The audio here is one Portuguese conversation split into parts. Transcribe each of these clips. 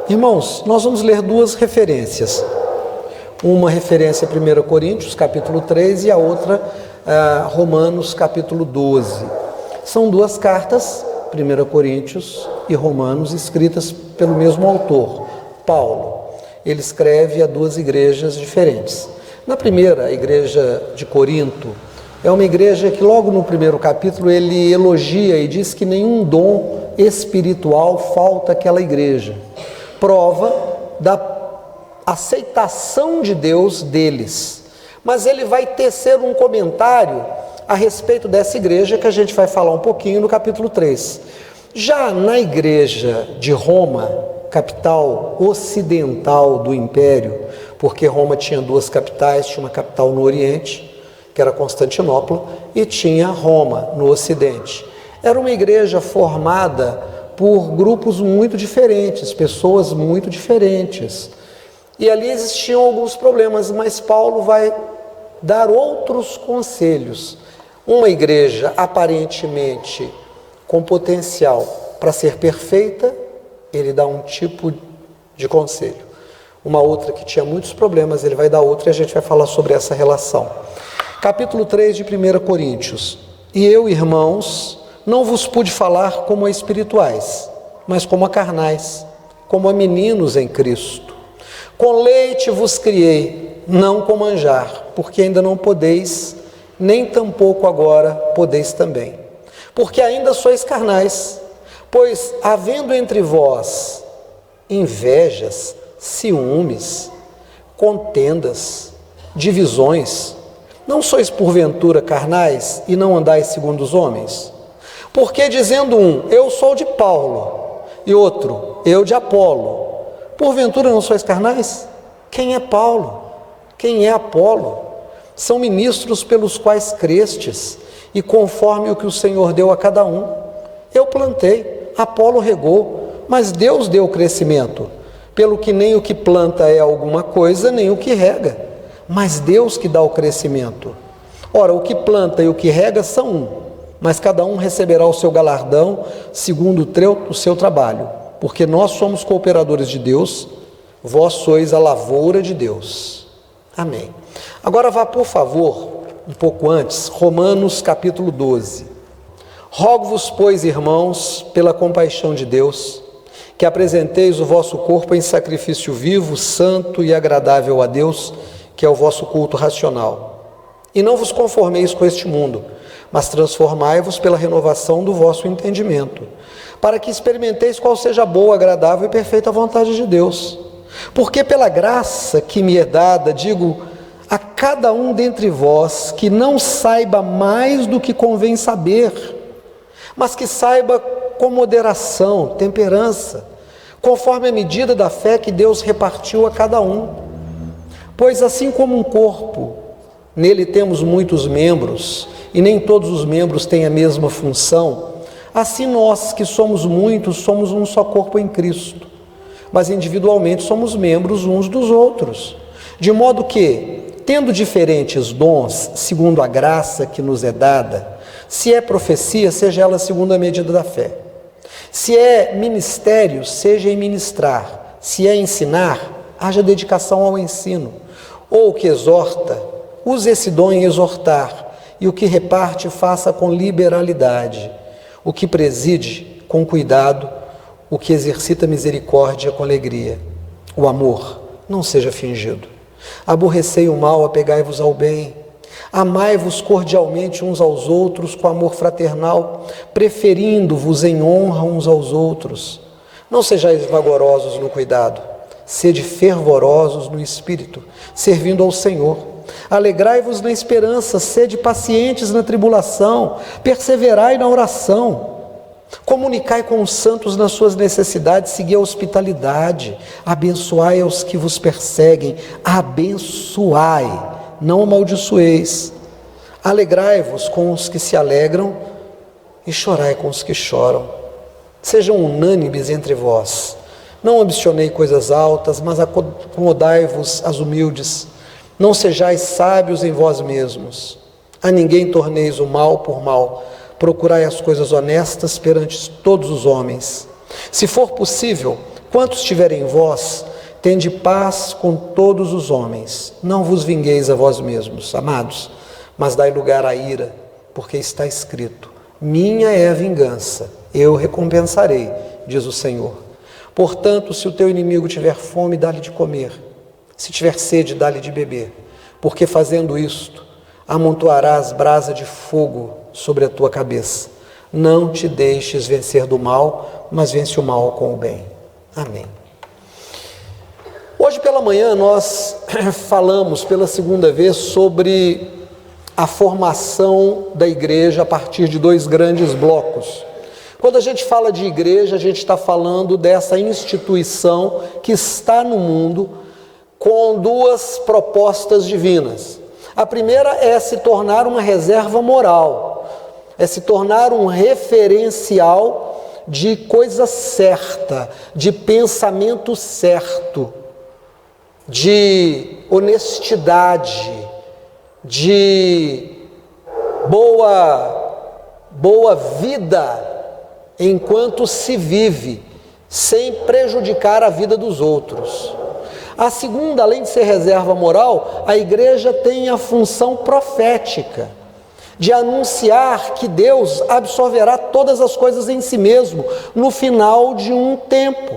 Irmãos, nós vamos ler duas referências. Uma referência a 1 Coríntios, capítulo 3, e a outra Romanos, capítulo 12. São duas cartas, 1 Coríntios e Romanos, escritas pelo mesmo autor, Paulo. Ele escreve a duas igrejas diferentes. Na primeira, a igreja de Corinto, é uma igreja que logo no primeiro capítulo ele elogia e diz que nenhum dom espiritual falta àquela igreja. Prova da aceitação de Deus deles. Mas ele vai tecer um comentário a respeito dessa igreja que a gente vai falar um pouquinho no capítulo 3. Já na igreja de Roma, capital ocidental do império, porque Roma tinha duas capitais, tinha uma capital no Oriente, que era Constantinopla, e tinha Roma no Ocidente. Era uma igreja formada por grupos muito diferentes, pessoas muito diferentes. E ali existiam alguns problemas, mas Paulo vai dar outros conselhos. Uma igreja aparentemente com potencial para ser perfeita, ele dá um tipo de conselho. Uma outra que tinha muitos problemas, ele vai dar outra e a gente vai falar sobre essa relação. Capítulo 3 de 1 Coríntios. E eu, irmãos, não vos pude falar como a espirituais, mas como a carnais, como a meninos em Cristo. Com leite vos criei, não com manjar, porque ainda não podeis, nem tampouco agora podeis também. Porque ainda sois carnais, pois havendo entre vós invejas, ciúmes, contendas, divisões, não sois porventura carnais e não andais segundo os homens? Porque dizendo um, eu sou de Paulo, e outro, eu de Apolo, porventura não sois carnais? Quem é Paulo? Quem é Apolo? São ministros pelos quais crestes, e conforme o que o Senhor deu a cada um. Eu plantei, Apolo regou, mas Deus deu o crescimento, pelo que nem o que planta é alguma coisa, nem o que rega, mas Deus que dá o crescimento. Ora, o que planta e o que rega são um, mas cada um receberá o seu galardão segundo o seu trabalho, porque nós somos cooperadores de Deus, vós sois a lavoura de Deus. Amém. Agora vá, por favor, um pouco antes, Romanos capítulo 12. Rogo-vos, pois, irmãos, pela compaixão de Deus, que apresenteis o vosso corpo em sacrifício vivo, santo e agradável a Deus, que é o vosso culto racional. E não vos conformeis com este mundo, mas transformai-vos pela renovação do vosso entendimento, para que experimenteis qual seja a boa, agradável e perfeita vontade de Deus. Porque pela graça que me é dada, digo a cada um dentre vós que não saiba mais do que convém saber, mas que saiba com moderação, temperança, conforme a medida da fé que Deus repartiu a cada um. Pois assim como um corpo, nele temos muitos membros, e nem todos os membros têm a mesma função, assim nós que somos muitos, somos um só corpo em Cristo, mas individualmente somos membros uns dos outros, de modo que, tendo diferentes dons, segundo a graça que nos é dada, se é profecia, seja ela segundo a medida da fé. Se é ministério, seja em ministrar. Se é ensinar, haja dedicação ao ensino. Ou o que exorta, use esse dom em exortar, e o que reparte, faça com liberalidade. O que preside, com cuidado, o que exercita misericórdia, com alegria. O amor, não seja fingido. Aborrecei o mal, apegai-vos ao bem. Amai-vos cordialmente uns aos outros com amor fraternal, preferindo-vos em honra uns aos outros. Não sejais vagarosos no cuidado, sede fervorosos no espírito, servindo ao Senhor. Alegrai-vos na esperança, sede pacientes na tribulação, perseverai na oração. Comunicai com os santos nas suas necessidades, segui a hospitalidade, abençoai aos que vos perseguem, abençoai, não amaldiçoeis. Alegrai-vos com os que se alegram e chorai com os que choram. Sejam unânimes entre vós. Não ambicionei coisas altas, mas acomodai-vos às humildes. Não sejais sábios em vós mesmos. A ninguém torneis o mal por mal. Procurai as coisas honestas perante todos os homens. Se for possível, Quantos tiverem em vós, tende paz com todos os homens. Não vos vingueis a vós mesmos, amados, mas dai lugar à ira, porque está escrito: minha é a vingança, eu recompensarei, diz o Senhor. Portanto, se o teu inimigo tiver fome, dá-lhe de comer. Se tiver sede, dá-lhe de beber. Porque fazendo isto, amontoarás brasa de fogo sobre a tua cabeça. Não te deixes vencer do mal, mas vence o mal com o bem. Amém. Hoje pela manhã nós falamos pela segunda vez sobre a formação da igreja a partir de dois grandes blocos. Quando a gente fala de igreja, a gente está falando dessa instituição que está no mundo com duas propostas divinas. A primeira é se tornar uma reserva moral, é se tornar um referencial de coisa certa, de pensamento certo, de honestidade, de boa vida enquanto se vive, sem prejudicar a vida dos outros. A segunda, além de ser reserva moral, a igreja tem a função profética, de anunciar que Deus absolverá todas as coisas em si mesmo, no final de um tempo.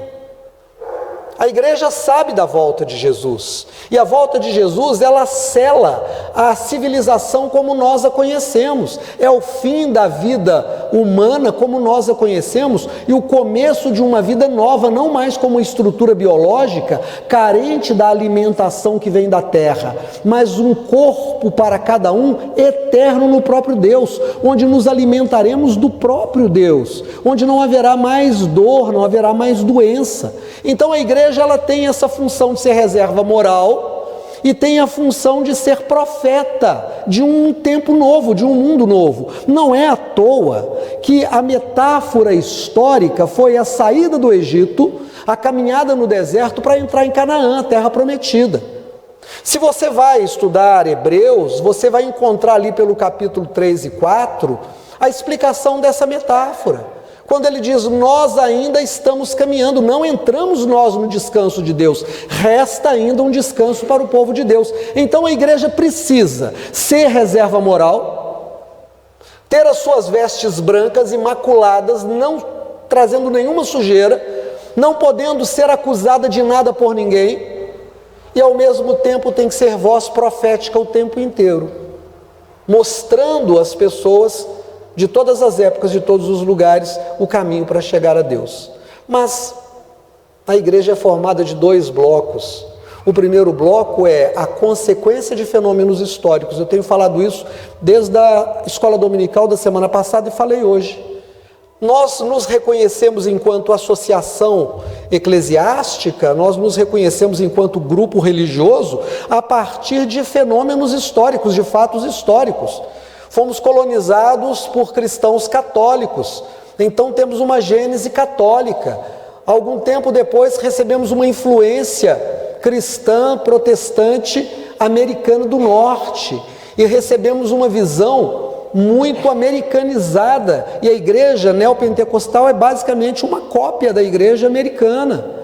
A igreja sabe da volta de Jesus, e a volta de Jesus, ela sela a civilização como nós a conhecemos, é o fim da vida humana como nós a conhecemos, e o começo de uma vida nova, não mais como estrutura biológica, carente da alimentação que vem da terra, mas um corpo para cada um, eterno no próprio Deus, onde nos alimentaremos do próprio Deus, onde não haverá mais dor, não haverá mais doença. Então a igreja ela tem essa função de ser reserva moral e tem a função de ser profeta de um tempo novo, de um mundo novo. Não é à toa que a metáfora histórica foi a saída do Egito, a caminhada no deserto para entrar em Canaã, a terra prometida. Se você vai estudar Hebreus, você vai encontrar ali pelo capítulo 3 e 4 a explicação dessa metáfora. Quando ele diz, nós ainda estamos caminhando, não entramos nós no descanso de Deus, resta ainda um descanso para o povo de Deus. Então a igreja precisa ser reserva moral, ter as suas vestes brancas, imaculadas, não trazendo nenhuma sujeira, não podendo ser acusada de nada por ninguém, e ao mesmo tempo tem que ser voz profética o tempo inteiro, mostrando às pessoas de todas as épocas, de todos os lugares, o caminho para chegar a Deus. Mas a igreja é formada de dois blocos. O primeiro bloco é a consequência de fenômenos históricos. Eu tenho falado isso desde a escola dominical da semana passada e falei hoje. Nós nos reconhecemos enquanto associação eclesiástica, nós nos reconhecemos enquanto grupo religioso a partir de fenômenos históricos, de fatos históricos. Fomos colonizados por cristãos católicos, então temos uma gênese católica. Algum tempo depois recebemos uma influência cristã, protestante, americana do norte, e recebemos uma visão muito americanizada, e a igreja neopentecostal é basicamente uma cópia da igreja americana.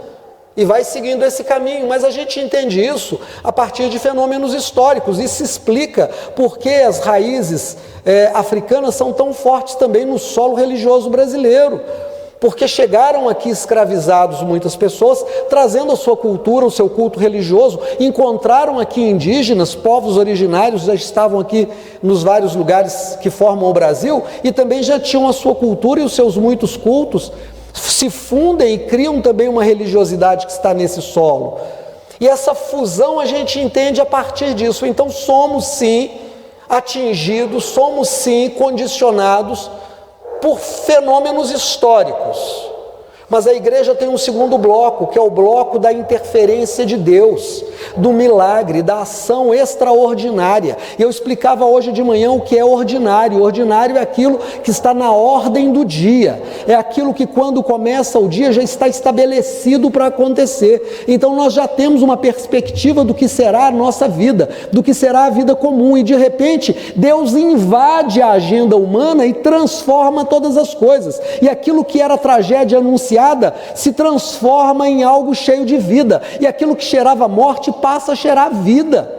E vai seguindo esse caminho, mas a gente entende isso a partir de fenômenos históricos. Isso explica por que as raízes africanas são tão fortes também no solo religioso brasileiro. Porque chegaram aqui escravizados muitas pessoas, trazendo a sua cultura, o seu culto religioso, encontraram aqui indígenas, povos originários, já estavam aqui nos vários lugares que formam o Brasil, e também já tinham a sua cultura e os seus muitos cultos, se fundem e criam também uma religiosidade que está nesse solo. E essa fusão a gente entende a partir disso. Então somos sim atingidos, somos sim condicionados por fenômenos históricos. Mas a igreja tem um segundo bloco, que é o bloco da interferência de Deus. do milagre, da ação extraordinária. E eu explicava hoje de manhã o que é ordinário. O ordinário é aquilo que está na ordem do dia, é aquilo que quando começa o dia já está estabelecido para acontecer. Então nós já temos uma perspectiva do que será a nossa vida, do que será a vida comum, e de repente Deus invade a agenda humana e transforma todas as coisas, e aquilo que era tragédia anunciada se transforma em algo cheio de vida, e aquilo que cheirava morte passa a cheirar vida.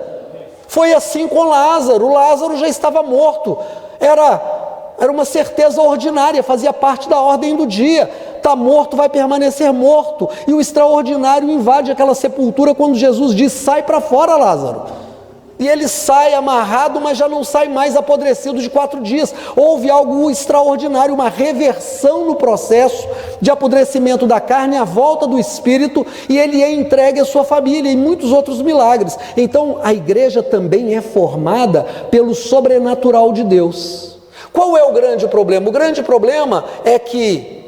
Foi assim com Lázaro. Lázaro já estava morto, era uma certeza ordinária, fazia parte da ordem do dia. Está morto, vai permanecer morto. E o extraordinário invade aquela sepultura quando Jesus diz: sai para fora, Lázaro. E ele sai amarrado, mas já não sai mais apodrecido de 4 dias. Houve algo extraordinário, uma reversão no processo de apodrecimento da carne, a volta do espírito, e ele é entregue à sua família, e muitos outros milagres. Então a igreja também é formada pelo sobrenatural de Deus. Qual é o grande problema? O grande problema é que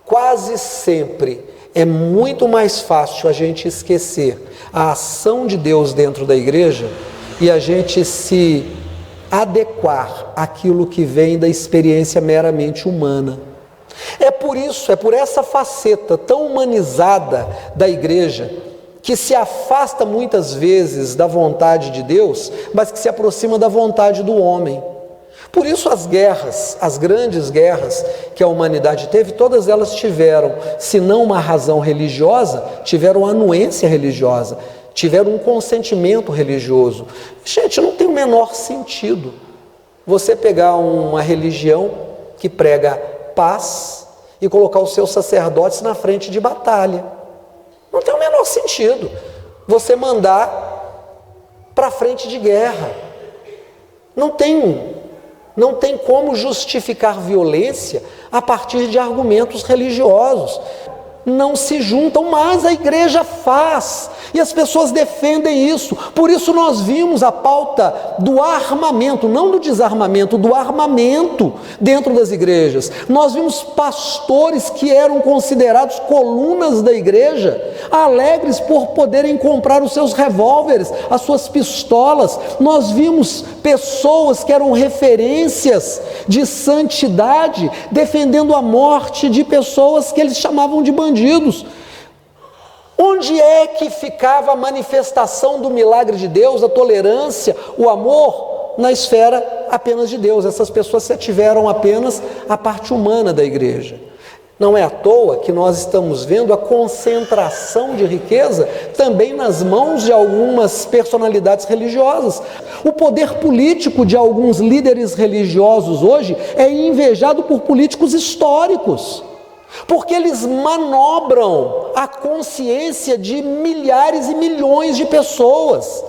quase sempre é muito mais fácil a gente esquecer a ação de Deus dentro da igreja e a gente se adequar àquilo que vem da experiência meramente humana. É por isso, é por essa faceta tão humanizada da igreja, que se afasta muitas vezes da vontade de Deus, mas que se aproxima da vontade do homem. Por isso as guerras, as grandes guerras que a humanidade teve, todas elas tiveram, se não uma razão religiosa, tiveram anuência religiosa, tiveram um consentimento religioso. Gente, não tem o menor sentido você pegar uma religião que prega paz e colocar os seus sacerdotes na frente de batalha. Não tem o menor sentido você mandar para frente de guerra. Não tem como justificar violência a partir de argumentos religiosos. Não se juntam, mas a igreja faz, e as pessoas defendem isso. Por isso nós vimos a pauta do armamento, não do desarmamento, do armamento dentro das igrejas. Nós vimos pastores que eram considerados colunas da igreja, alegres por poderem comprar os seus revólveres, as suas pistolas. Nós vimos pessoas que eram referências de santidade, defendendo a morte de pessoas que eles chamavam de bandidos. Onde é que ficava a manifestação do milagre de Deus, a tolerância, o amor? Na esfera apenas de Deus. Essas pessoas se ativeram apenas a parte humana da igreja. Não é à toa que nós estamos vendo a concentração de riqueza também nas mãos de algumas personalidades religiosas. O poder político de alguns líderes religiosos hoje é invejado por políticos históricos, porque eles manobram a consciência de milhares e milhões de pessoas.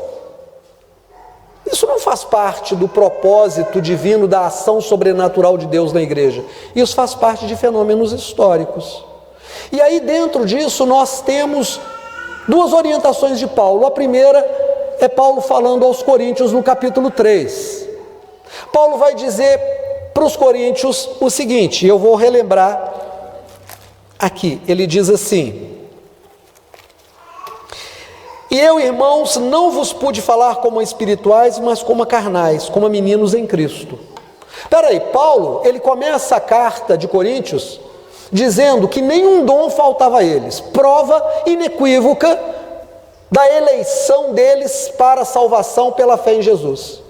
Isso não faz parte do propósito divino da ação sobrenatural de Deus na igreja. Isso faz parte de fenômenos históricos. E aí dentro disso nós temos 2 orientações de Paulo. A primeira é Paulo falando aos Coríntios no capítulo 3. Paulo vai dizer para os Coríntios o seguinte, eu vou relembrar aqui, ele diz assim: e eu, irmãos, não vos pude falar como a espirituais, mas como a carnais, como a meninos em Cristo. Espera aí, Paulo, ele começa a carta de Coríntios dizendo que nenhum dom faltava a eles, prova inequívoca da eleição deles para a salvação pela fé em Jesus.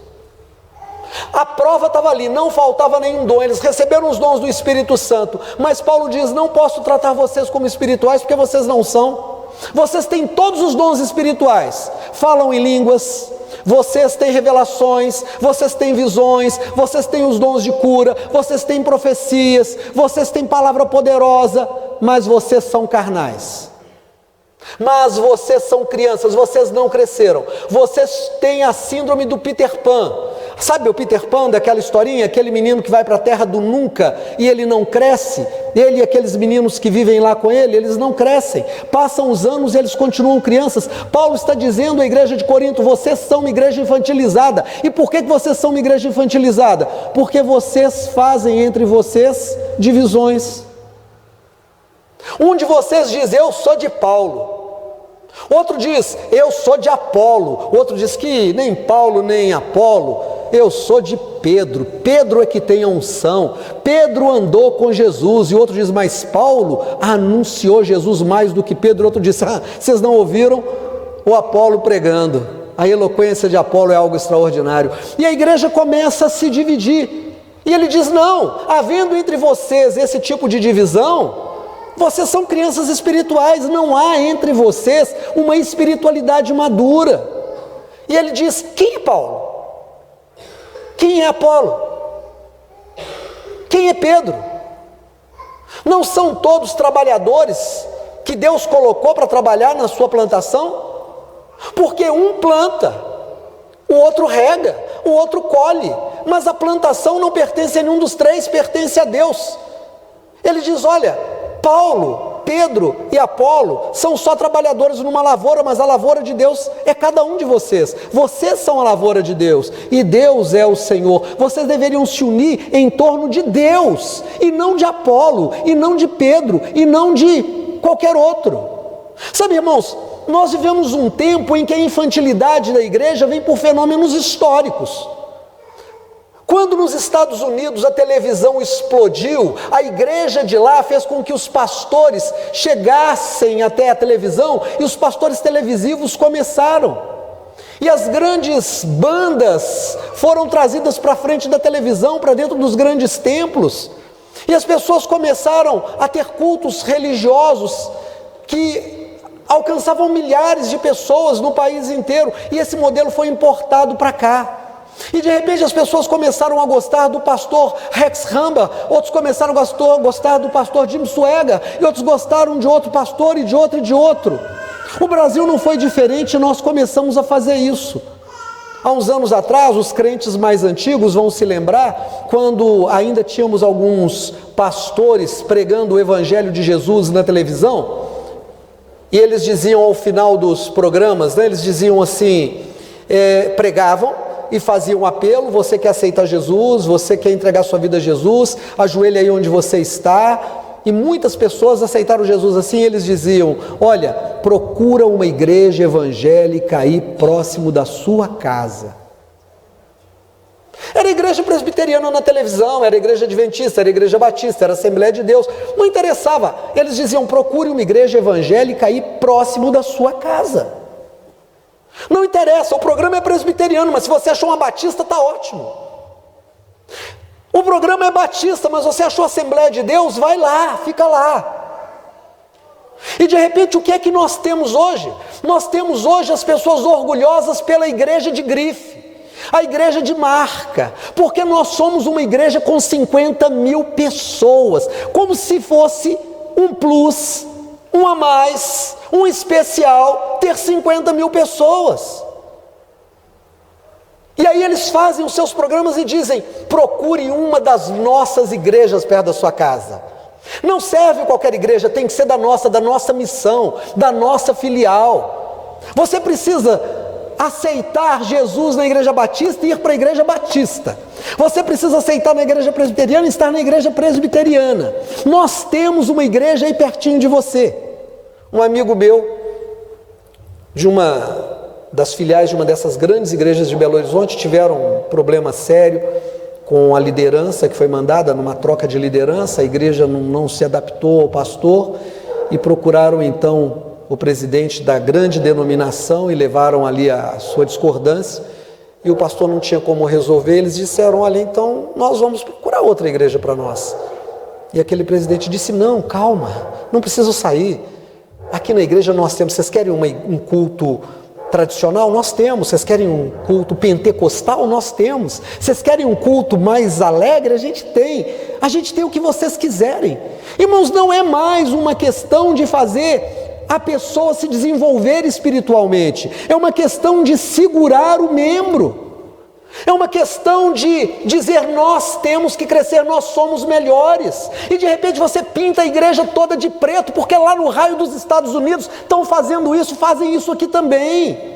A prova estava ali, não faltava nenhum dom, eles receberam os dons do Espírito Santo, mas Paulo diz: não posso tratar vocês como espirituais porque vocês não são. Vocês têm todos os dons espirituais, falam em línguas, vocês têm revelações, vocês têm visões, vocês têm os dons de cura, vocês têm profecias, vocês têm palavra poderosa, mas vocês são carnais. Mas vocês são crianças, vocês não cresceram, vocês têm a síndrome do Peter Pan. Sabe o Peter Pan daquela historinha, aquele menino que vai para a terra do nunca e ele não cresce? Ele e aqueles meninos que vivem lá com ele, eles não crescem, passam os anos e eles continuam crianças. Paulo está dizendo à igreja de Corinto: vocês são uma igreja infantilizada. E por que vocês são uma igreja infantilizada? Porque vocês fazem entre vocês divisões. Um de vocês diz: eu sou de Paulo, Outro diz, eu sou de Apolo. Outro diz que nem Paulo nem Apolo, eu sou de Pedro. Pedro é que tem a unção. Pedro andou com Jesus. E outro diz, mas Paulo anunciou Jesus mais do que Pedro. Outro diz, vocês não ouviram o Apolo pregando? A eloquência de Apolo é algo extraordinário. E a igreja começa a se dividir. E ele diz, não, havendo entre vocês esse tipo de divisão, vocês são crianças espirituais, não há entre vocês uma espiritualidade madura. E ele diz, quem é Paulo? Quem é Apolo? Quem é Pedro? Não são todos trabalhadores que Deus colocou para trabalhar na sua plantação? Porque um planta, o outro rega, o outro colhe, mas a plantação não pertence a nenhum dos três, pertence a Deus. Ele diz, olha, Paulo, Pedro e Apolo são só trabalhadores numa lavoura, mas a lavoura de Deus é cada um de vocês. Vocês são a lavoura de Deus e Deus é o Senhor. Vocês deveriam se unir em torno de Deus e não de Apolo, e não de Pedro, e não de qualquer outro. Sabe, irmãos, nós vivemos um tempo em que a infantilidade da igreja vem por fenômenos históricos. Quando nos Estados Unidos a televisão explodiu, a igreja de lá fez com que os pastores chegassem até a televisão e os pastores televisivos começaram. E as grandes bandas foram trazidas para frente da televisão, para dentro dos grandes templos. E as pessoas começaram a ter cultos religiosos que alcançavam milhares de pessoas no país inteiro. E esse modelo foi importado para cá. E de repente as pessoas começaram a gostar do pastor Rex Ramba, outros começaram a gostar do pastor Jim Suega, e outros gostaram de outro pastor, e de outro, e de outro. O Brasil não foi diferente, nós começamos a fazer isso. Há uns anos atrás, os crentes mais antigos vão se lembrar, quando ainda tínhamos alguns pastores pregando o Evangelho de Jesus na televisão, e eles diziam ao final dos programas, eles diziam assim, pregavam, e fazia um apelo, você que aceita Jesus, você quer entregar sua vida a Jesus, ajoelha aí onde você está. E muitas pessoas aceitaram Jesus assim, eles diziam, olha, procura uma igreja evangélica aí próximo da sua casa. Era igreja presbiteriana na televisão, era igreja adventista, era igreja batista, era Assembleia de Deus, não interessava. Eles diziam, procure uma igreja evangélica aí próximo da sua casa. Não interessa, o programa é presbiteriano, mas se você achou uma batista, está ótimo. O programa é batista, mas você achou a Assembleia de Deus, vai lá, fica lá. E de repente o que é que nós temos hoje? Nós temos hoje as pessoas orgulhosas pela igreja de grife, a igreja de marca, porque nós somos uma igreja com 50 mil pessoas, como se fosse um plus, um a mais, um especial, ter 50 mil pessoas. E aí eles fazem os seus programas e dizem, procure uma das nossas igrejas perto da sua casa. Não serve qualquer igreja, tem que ser da nossa missão, da nossa filial. Você precisa aceitar Jesus na igreja batista e ir para a igreja batista. Você precisa aceitar na igreja presbiteriana e estar na igreja presbiteriana. Nós temos uma igreja aí pertinho de você. Um amigo meu, de uma das filiais de uma dessas grandes igrejas de Belo Horizonte, tiveram um problema sério com a liderança que foi mandada numa troca de liderança. A igreja não se adaptou ao pastor e procuraram então o presidente da grande denominação e levaram ali a sua discordância, e o pastor não tinha como resolver. Eles disseram, olha, então nós vamos procurar outra igreja para nós. E aquele presidente disse, não, calma, não preciso sair. Aqui na igreja nós temos, vocês querem um culto tradicional? Nós temos. Vocês querem um culto pentecostal? Nós temos. Vocês querem um culto mais alegre? A gente tem o que vocês quiserem. Irmãos, não é mais uma questão de fazer a pessoa se desenvolver espiritualmente, é uma questão de segurar o membro. É uma questão de dizer, nós temos que crescer, nós somos melhores. E de repente você pinta a igreja toda de preto, porque lá no raio dos Estados Unidos estão fazendo isso, fazem isso aqui também.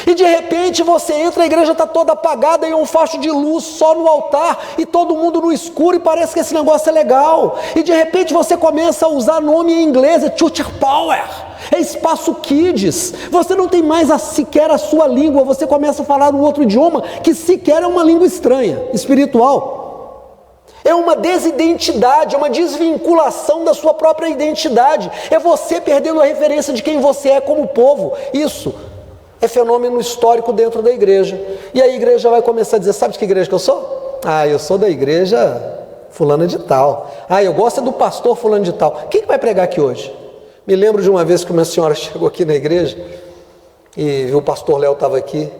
E de repente você entra, a igreja está toda apagada e um facho de luz só no altar, e todo mundo no escuro, e parece que esse negócio é legal. E de repente você começa a usar nome em inglês, é Church Power. É espaço kids. Você não tem mais sequer a sua língua, você começa a falar um outro idioma que sequer é uma língua estranha, espiritual. É uma desidentidade, é uma desvinculação da sua própria identidade. É você perdendo a referência de quem você é como povo. Isso é fenômeno histórico dentro da igreja. E a igreja vai começar a dizer, sabe de que igreja que eu sou? Eu sou da igreja fulana de tal. Eu gosto do pastor fulano de tal. Quem que vai pregar aqui hoje? Me lembro de uma vez que uma senhora chegou aqui na igreja e viu o pastor Léo estava aqui.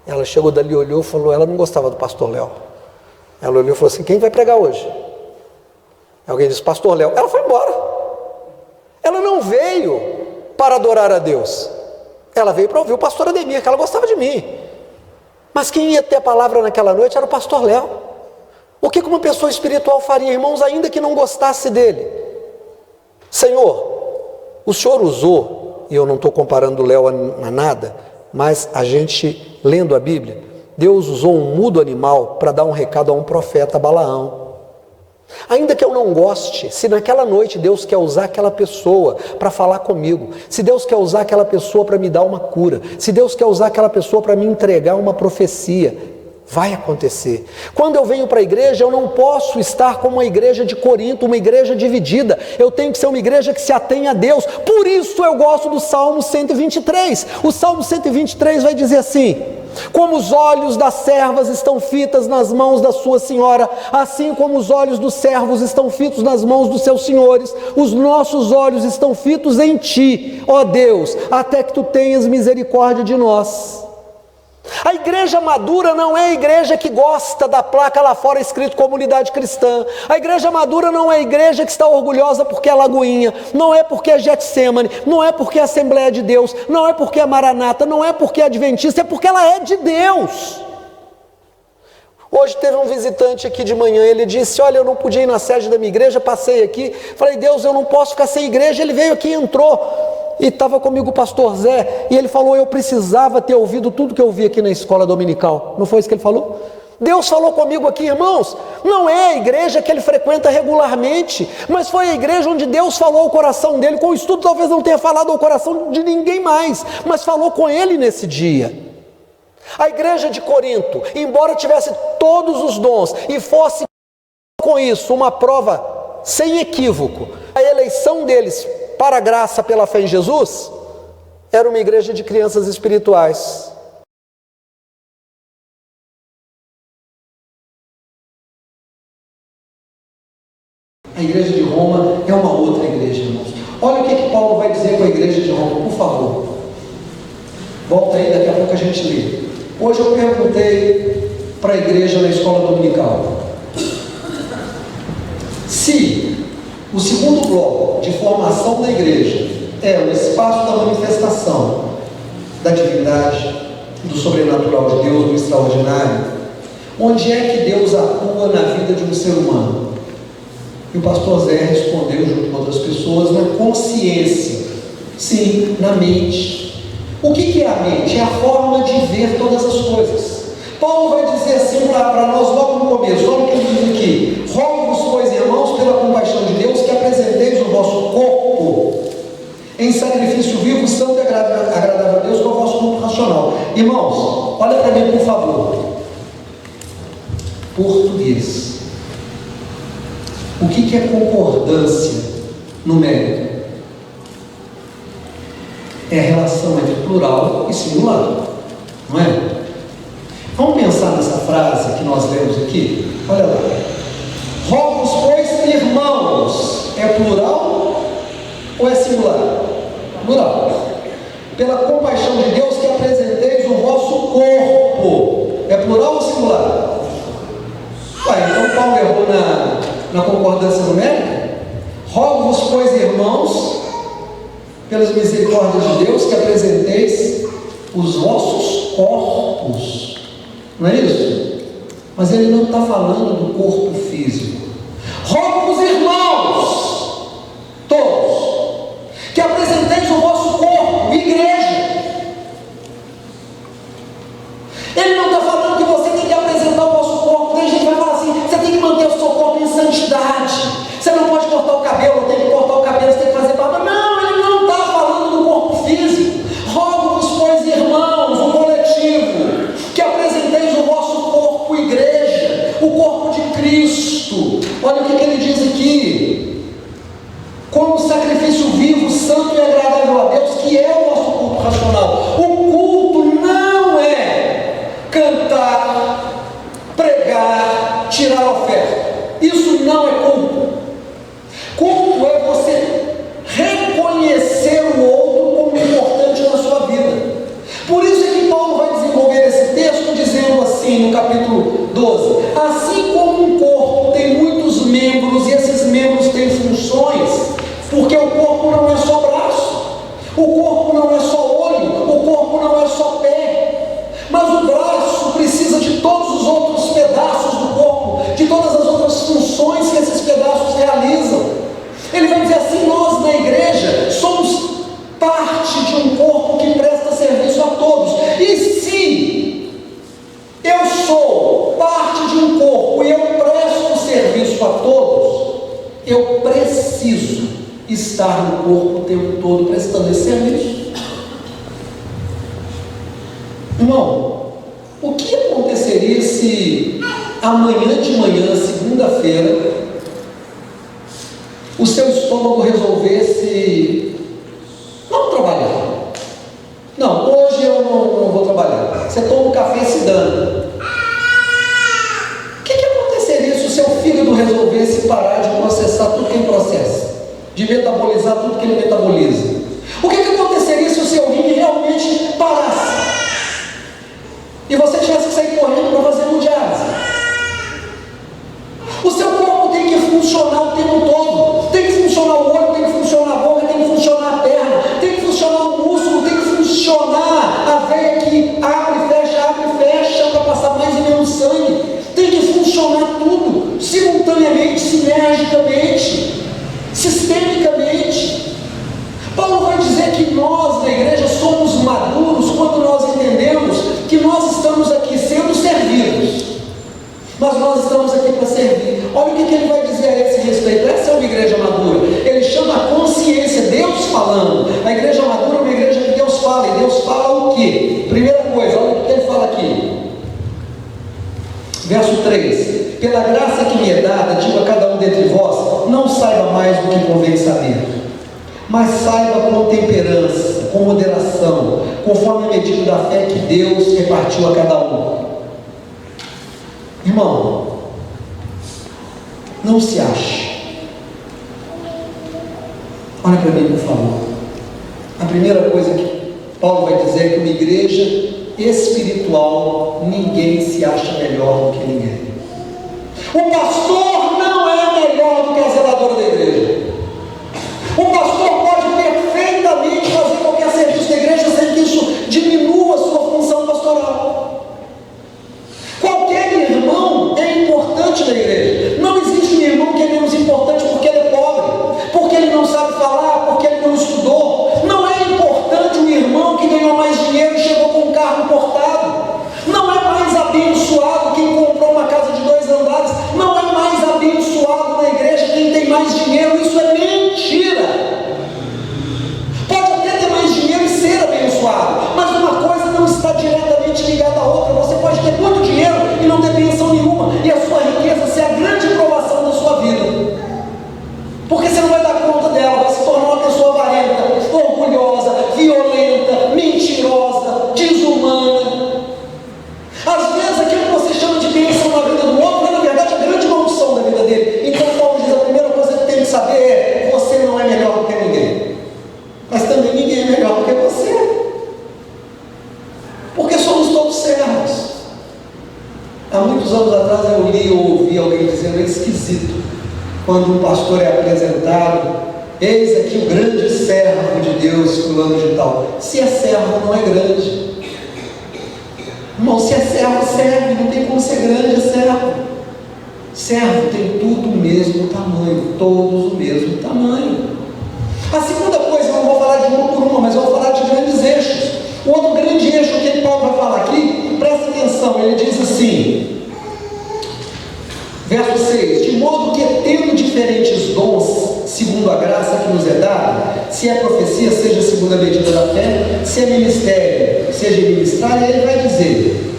Ela chegou dali, olhou e falou, ela não gostava do pastor Léo. Ela olhou e falou assim, quem vai pregar hoje? Alguém disse, pastor Léo. Ela foi embora. Ela não veio para adorar a Deus. Ela veio para ouvir o pastor Ademir, que ela gostava de mim. Mas quem ia ter a palavra naquela noite era o pastor Léo. O que uma pessoa espiritual faria, irmãos, ainda que não gostasse dele? Senhor, o Senhor usou, e eu não estou comparando Léo a nada, mas a gente, lendo a Bíblia, Deus usou um mudo animal para dar um recado a um profeta, Balaão. Ainda que eu não goste, se naquela noite Deus quer usar aquela pessoa para falar comigo, se Deus quer usar aquela pessoa para me dar uma cura, se Deus quer usar aquela pessoa para me entregar uma profecia, vai acontecer. Quando eu venho para a igreja, eu não posso estar como a igreja de Corinto, uma igreja dividida. Eu tenho que ser uma igreja que se atém a Deus. Por isso eu gosto do Salmo 123. O Salmo 123 vai dizer assim: como os olhos das servas estão fitas nas mãos da sua senhora, assim como os olhos dos servos estão fitos nas mãos dos seus senhores, os nossos olhos estão fitos em ti, ó Deus, até que tu tenhas misericórdia de nós. A igreja madura não é a igreja que gosta da placa lá fora escrito comunidade cristã. A igreja madura não é a igreja que está orgulhosa porque é Lagoinha, não é porque é Getsemane, não é porque é Assembleia de Deus, não é porque é Maranata, não é porque é Adventista, é porque ela é de Deus. Hoje teve um visitante aqui de manhã, ele disse, olha, eu não podia ir na sede da minha igreja, passei aqui, falei, Deus, eu não posso ficar sem igreja. Ele veio aqui e entrou. E estava comigo o pastor Zé, e ele falou, eu precisava ter ouvido tudo que eu vi aqui na escola dominical. Não foi isso que ele falou? Deus falou comigo aqui, irmãos, não é a igreja que ele frequenta regularmente, mas foi a igreja onde Deus falou ao coração dele. Com o estudo talvez não tenha falado ao coração de ninguém mais, mas falou com ele nesse dia. A igreja de Corinto, embora tivesse todos os dons e fosse com isso uma prova sem equívoco, a eleição deles para a graça pela fé em Jesus, era uma igreja de crianças espirituais. A igreja de Roma é uma outra igreja, irmãos. Olha o que Paulo vai dizer com a igreja de Roma, por favor. Volta aí, daqui a pouco a gente lê. Hoje eu perguntei para a igreja na escola dominical, se o segundo bloco de formação da igreja é o espaço da manifestação da divindade, do sobrenatural de Deus, do extraordinário, onde é que Deus atua na vida de um ser humano? E o pastor Zé respondeu, junto com outras pessoas, na consciência. Sim, na mente. O que é a mente? É a forma de ver todas as coisas. Paulo vai dizer assim para nós logo no começo, olha o que ele diz aqui: rogo-vos, pois, irmãos, pela compaixão de Deus, que apresenteis o vosso corpo em sacrifício vivo, santo e agradável a Deus, que é o vosso culto racional. Irmãos, olha para mim, por favor. Português. O que é concordância numérica? É a relação entre plural e singular, não é? Vamos pensar nessa frase que nós lemos aqui? Olha lá. Rogo-vos, pois, irmãos, é plural ou é singular? Plural. Pela compaixão de Deus, que apresenteis o vosso corpo. É plural ou singular? Então Paulo errou na concordância numérica? Rogo-vos, pois, irmãos, pelas misericórdias de Deus, que apresenteis os vossos corpos. Não é isso? Mas ele não está falando do corpo físico. Rogo-vos, irmãos, todos, que apresenteis o vosso corpo, igreja. Ele não está falando que você tem que apresentar o vosso corpo. Tem gente que vai falar assim, você tem que manter o seu corpo em santidade. Você não pode cortar o cabelo, tem que cortar o cabelo, você tem que fazer barba. Não, ele não está falando do capítulo 12. Assim como um corpo tem muitos membros e esses membros têm funções, porque o corpo não é só braço, o corpo não é só olho, o corpo não é só pé, mas o braço precisa de todos os outros pedaços do corpo, de todas as outras funções que esses pedaços realizam. Ele vai dizer assim: nós na igreja somos parte de um corpo que presta serviço a todos. E se eu sou parte de um corpo e eu presto serviço a todos, eu preciso estar no corpo o tempo todo prestando esse serviço. Irmão, o que aconteceria se amanhã de manhã, segunda-feira, o seu estômago resolvesse não trabalhar? Não, hoje eu não vou trabalhar. Você toma um café e se dana. O que aconteceria se o seu fígado resolvesse parar de processar tudo que ele processa, de metabolizar tudo que ele metaboliza? O que aconteceria se o seu rim realmente parasse e você tivesse que sair correndo para fazer hemodiálise? O seu corpo tem que funcionar o tempo todo. Tem que funcionar o olho, tem que funcionar a boca, tem que funcionar a perna, tem que funcionar o músculo, tem que funcionar a veia que abre e fecha para passar mais e menos sangue. Tem que funcionar tudo simultaneamente, sinergicamente, sistemicamente. Paulo vai dizer que nós na igreja somos maduros quando nós entendemos que nós estamos aqui sendo servidos, mas nós estamos aqui para servir. Olha o que ele vai dizer a esse respeito. Essa é uma igreja madura. Ele chama a consciência, Deus falando. A igreja madura é uma igreja que Deus fala. E Deus fala o quê? Primeira coisa, olha o que ele fala aqui. Verso 3: pela graça que me é dada, digo a cada um dentre vós, não saiba mais do que convém saber, mas saiba com temperança, com moderação, conforme a medida da fé que Deus repartiu a cada um. Irmão, não se ache. Olha para mim, por favor. A primeira coisa que Paulo vai dizer é que uma igreja espiritual, ninguém se acha melhor do que ninguém. O pastor não é melhor do que a zeladora da igreja. O pastor pode perfeitamente fazer qualquer serviço da igreja sem que isso diminua a sua função pastoral. Qualquer irmão é importante na igreja. Não existe um irmão que é menos importante porque ele é pobre, porque ele não sabe falar, porque ele não estudou. Não é importante um irmão que ganhou mais dinheiro e chegou com um carro importado. Não é mais abençoado quem comprou uma casa de 2 andares. Não é mais abençoado na igreja quem tem mais dinheiro. Isso é mentira. Pode até ter mais dinheiro e ser abençoado, mas uma coisa não está diretamente ligada à outra. Você pode ter muito dinheiro e não ter bênção nenhuma, e a sua riqueza ser a grande provação da sua vida, porque você não vai dar conta dela, vai se tornar uma pessoa avarenta, orgulhosa, violenta, mentirosa, desumana. Às vezes aquilo que você chama de bênção na vida do outro é na verdade a grande maldição da vida dele. Então Paulo diz: a primeira coisa que tem que saber é: você não é melhor do que ninguém, mas também ninguém é melhor do que você, porque somos todos servos. Há muitos anos atrás eu li ou ouvi alguém dizendo: é esquisito quando um pastor é apresentado, eis aqui o grande servo de Deus, fulano de tal. Se é servo, não é grande. Irmão, se é servo, serve, não tem como ser grande, é servo. Servo tem tudo o mesmo tamanho, todos o mesmo tamanho. A segunda coisa, eu não vou falar de uma por uma, mas eu vou falar de grandes eixos. O outro grande eixo que Paulo vai falar aqui, presta atenção, ele diz assim, verso 6: de modo que tendo diferentes dons, segundo a graça que nos é dada, se é profecia, seja segundo a medida da fé, se é ministério, seja ministrar, e ele vai dizer: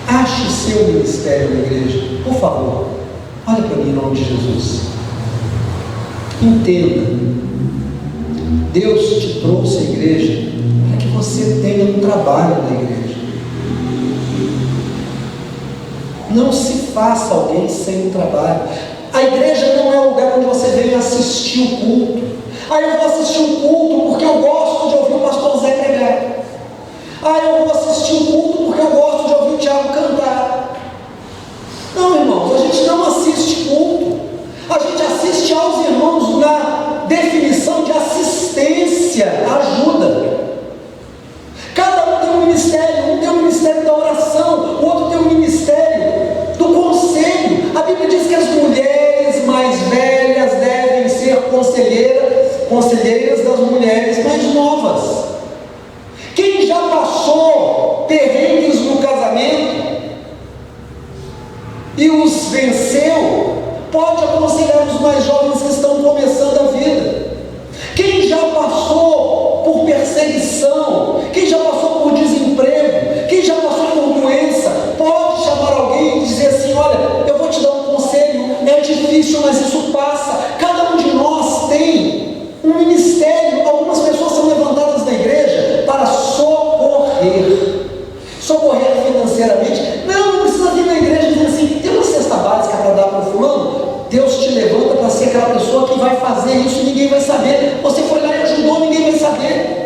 ache seu ministério na igreja, por favor, olha para mim em nome de Jesus, entenda, Deus te trouxe à igreja para que você tenha um trabalho na igreja. Não se faça alguém sem um trabalho. A igreja não é um lugar onde você vem assistir o culto. Eu vou assistir o culto porque eu gosto de ouvir o pastor Zé pregar. Eu vou assistir o culto porque eu gosto de ouvir o Tiago cantar. conselheiras das mulheres mais novas. Quem já passou perrengues no casamento e os venceu, pode aconselhar os mais jovens que estão começando a vida. Quem já passou por perseguição, quem já passou por desemprego, quem já passou por doença, pode chamar alguém e dizer assim: olha, eu vou te dar um conselho, é difícil, mas isso passa. Cada um de nós tem um ministério. Algumas pessoas são levantadas na igreja para socorrer financeiramente. Não precisa vir na igreja e dizer assim: tem uma cesta básica para dar para o fulano. Deus te levanta para ser aquela pessoa que vai fazer isso e ninguém vai saber. Você foi lá e ajudou, ninguém vai saber.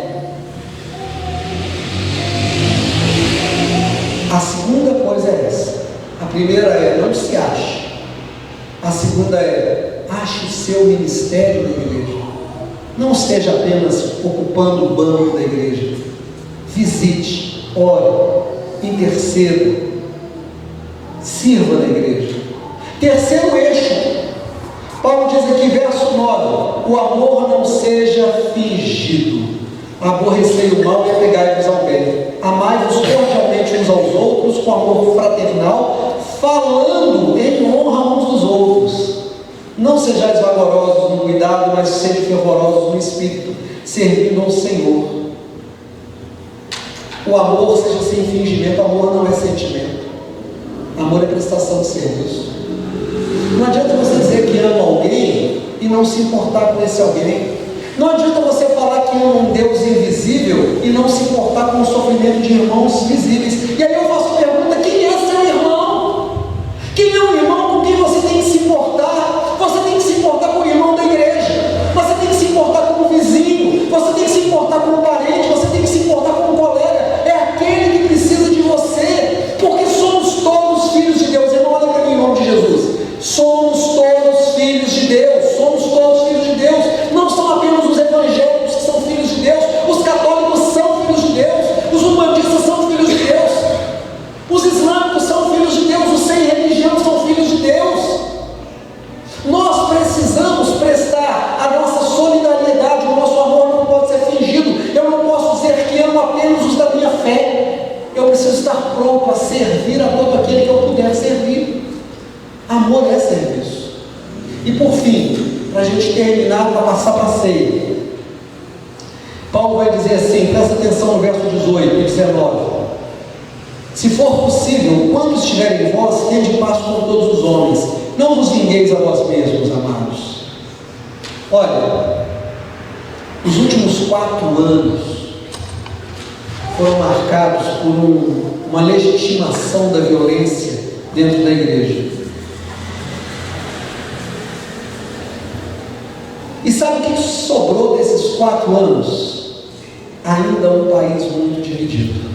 A segunda coisa é essa. A primeira é: não se ache. A segunda é: ache o seu ministério na igreja. Não esteja apenas ocupando o banco da igreja. Visite, ore, interceda, sirva na igreja. Terceiro eixo, Paulo diz aqui, verso 9: o amor não seja fingido. Aborrecei o mal e apegai-vos ao bem. Amai-vos cordialmente uns aos outros com amor fraternal, falando em honra uns dos outros. Não sejais vagarosos no cuidado, mas sede fervorosos no espírito, servindo ao Senhor. O amor seja sem fingimento. Amor não é sentimento. Amor é prestação de serviço. Não adianta você dizer que ama alguém e não se importar com esse alguém. Não adianta você falar que ama um Deus invisível e não se importar com o sofrimento de irmãos visíveis. E aí eu faço a pergunta: quem é seu irmão? Quem é o irmão com quem você tem que se importar? Você tem que se importar com o irmão da igreja. Você tem que se importar com o vizinho. Você tem que se importar com o parente. Você tem que se importar com o colega. É aquele que precisa de você. Porque somos todos filhos de Deus. Irmão, olha para mim em nome de Jesus. Somos todos filhos de Deus. Somos todos filhos de Deus. Não são apenas os evangélicos que são filhos de Deus. Os católicos são filhos de Deus. Os umbandistas são filhos de Deus. Os islâmicos são filhos de Deus. Os sem religião são filhos de Deus. Nós precisamos prestar a nossa solidariedade. O nosso amor não pode ser fingido. Eu não posso dizer que amo apenas os da minha fé. Eu preciso estar pronto a servir a todo aquele que eu puder servir. Amor é serviço. E por fim, para a gente terminar, para passar para a ceia, Paulo vai dizer assim, presta atenção no verso 18 e 19: se for possível, quando estiver em vós, tende paz com todos os homens, não vos vingueis a vós mesmos, amados. Olha, os últimos 4 anos foram marcados por uma legitimação da violência dentro da igreja. E sabe o que sobrou desses 4 anos? Ainda um país muito dividido.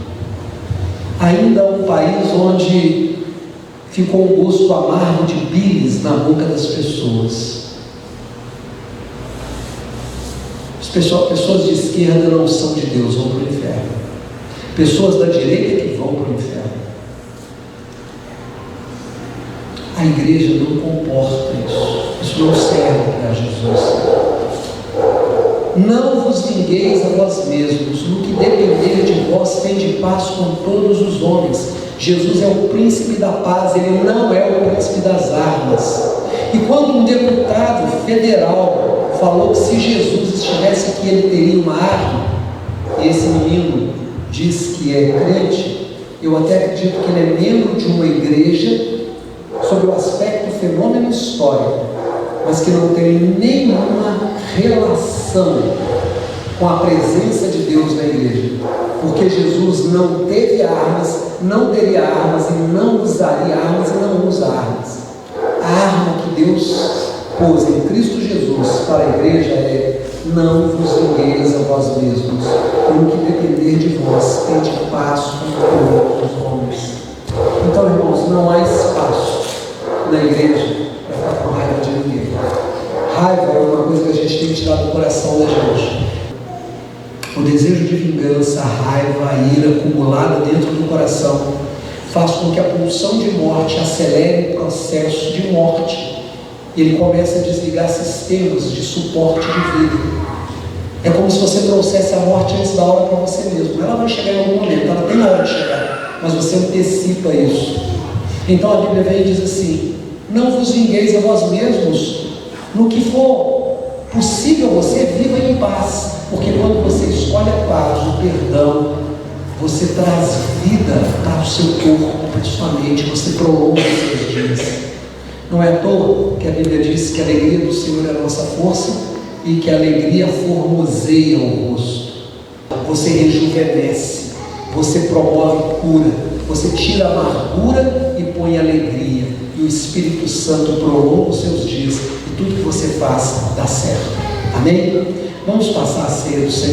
Ainda um país onde ficou um gosto amargo de bilis na boca das pessoas. Pessoas de esquerda não são de Deus, vão para o inferno. Pessoas da direita que vão para o inferno. A igreja não comporta isso. Isso não serve para Jesus. Não vos vingueis a vós mesmos, no que depender de vós, tende paz com todos os homens. Jesus é o príncipe da paz, ele não é o príncipe das armas. E quando um deputado federal falou que se Jesus estivesse aqui ele teria uma arma, e esse menino diz que é crente, eu até acredito que ele é membro de uma igreja sobre o aspecto fenômeno histórico, mas que não tem nenhuma relação com a presença de Deus na igreja, porque Jesus não teve armas, não teria armas e não usaria armas e não usa armas. A arma que Deus pôs em Cristo Jesus para a igreja é: não vos vingueis a vós mesmos, no que depender de vós, tende paz com todos os homens. Então, irmãos, não há espaço na igreja para ficar com raiva de ninguém. Raiva é uma coisa que a gente tem que tirar do coração da gente. O desejo de vingança, a raiva, a ira acumulada dentro do coração faz com que a pulsão de morte acelere o processo de morte. e ele começa a desligar sistemas de suporte de vida. É como se você trouxesse a morte antes da hora para você mesmo. Ela vai chegar em algum momento, ela tem a hora de chegar, mas você antecipa isso. Então a Bíblia vem e diz assim: não vos vingueis a vós mesmos, no que for possível você viva em paz, porque quando você escolhe a paz, o perdão, você traz vida para o seu corpo, para a sua mente, você prolonga os seus dias. Não é à toa que a Bíblia diz que a alegria do Senhor é a nossa força e que a alegria formoseia o rosto. Você rejuvenesce, você promove cura, você tira a amargura e põe alegria, e o Espírito Santo prolonga os seus dias, e tudo que você faz dá certo. Amém? Vamos passar a ceia do Senhor.